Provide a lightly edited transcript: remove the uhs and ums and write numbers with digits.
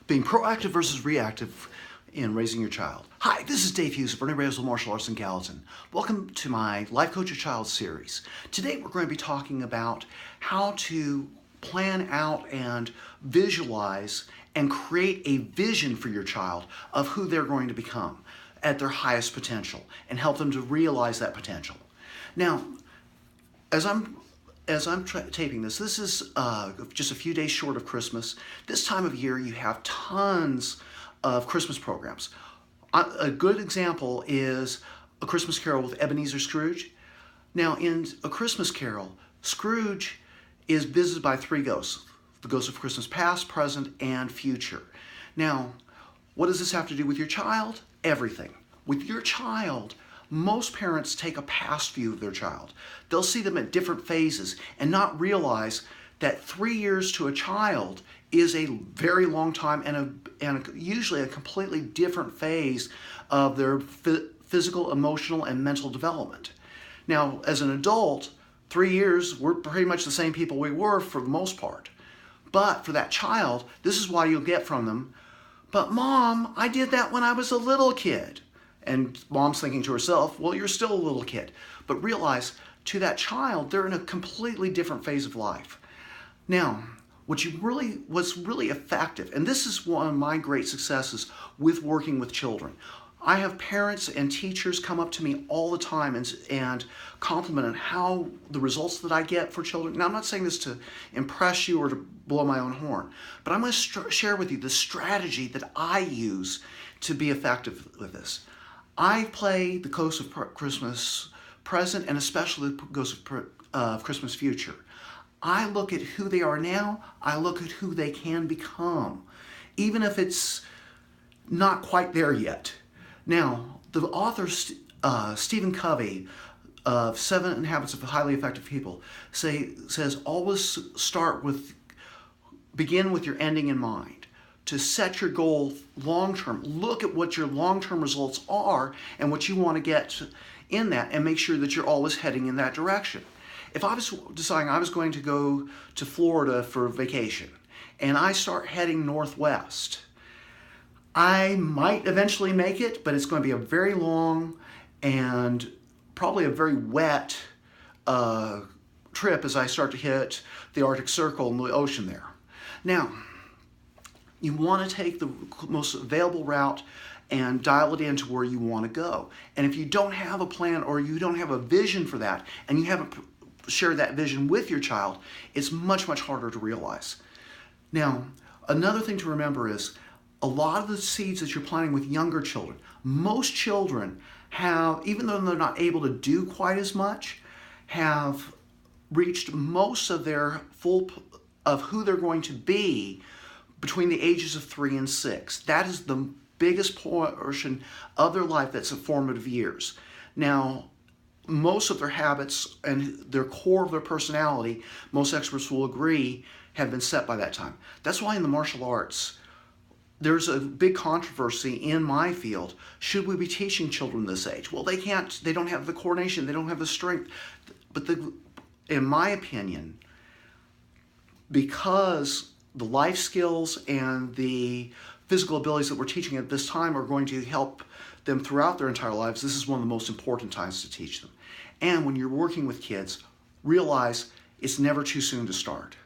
Being proactive versus reactive in raising your child. Hi, this is Dave Hughes of Ernie Reyes Martial Arts in Gallatin. Welcome to my Life Coach Your Child series. Today we're going to be talking about how to plan out and visualize and create a vision for your child of who they're going to become at their highest potential and help them to realize that potential. Now, as I'm taping this is just a few days short of Christmas. This time of year, you have tons of Christmas programs. A good example is A Christmas Carol with Ebenezer Scrooge. Now, in A Christmas Carol, Scrooge is visited by three ghosts: the ghost of Christmas past, present, and future. Now, what does this have to do with your child? Everything. With your child, most parents take a past view of their child. They'll see them at different phases and not realize that 3 years to a child is a very long time and usually a completely different phase of their physical, emotional, and mental development. Now, as an adult, 3 years, we're pretty much the same people we were for the most part. But for that child, this is why you'll get from them, "But Mom, I did that when I was a little kid." And Mom's thinking to herself, well, you're still a little kid. But realize, to that child, they're in a completely different phase of life. Now, what's really effective, and this is one of my great successes with working with children. I have parents and teachers come up to me all the time and compliment on how the results that I get for children. Now, I'm not saying this to impress you or to blow my own horn, but I'm going to share with you the strategy that I use to be effective with this. I play the ghost of Christmas present and especially the ghost of Christmas future. I look at who they are now. I look at who they can become, even if it's not quite there yet. Now, the author Stephen Covey of 7 Habits of Highly Effective People says always begin with your ending in mind. To set your goal long-term, look at what your long-term results are and what you want to get in that, and make sure that you're always heading in that direction. If I was deciding I was going to go to Florida for vacation and I start heading northwest, I might eventually make it, but it's going to be a very long and probably a very wet trip as I start to hit the Arctic Circle and the ocean there. Now, you want to take the most available route and dial it into where you want to go. And if you don't have a plan or you don't have a vision for that, and you haven't shared that vision with your child, it's much, much harder to realize. Now, another thing to remember is a lot of the seeds that you're planting with younger children, most children have, even though they're not able to do quite as much, have reached most of their of who they're going to be between the ages of 3 and 6. That is the biggest portion of their life that's the formative years. Now, most of their habits and their core of their personality, most experts will agree, have been set by that time. That's why in the martial arts, there's a big controversy in my field. Should we be teaching children this age? Well, they don't have the coordination, they don't have the strength. But in my opinion, because the life skills and the physical abilities that we're teaching at this time are going to help them throughout their entire lives, this is one of the most important times to teach them. And when you're working with kids, realize it's never too soon to start.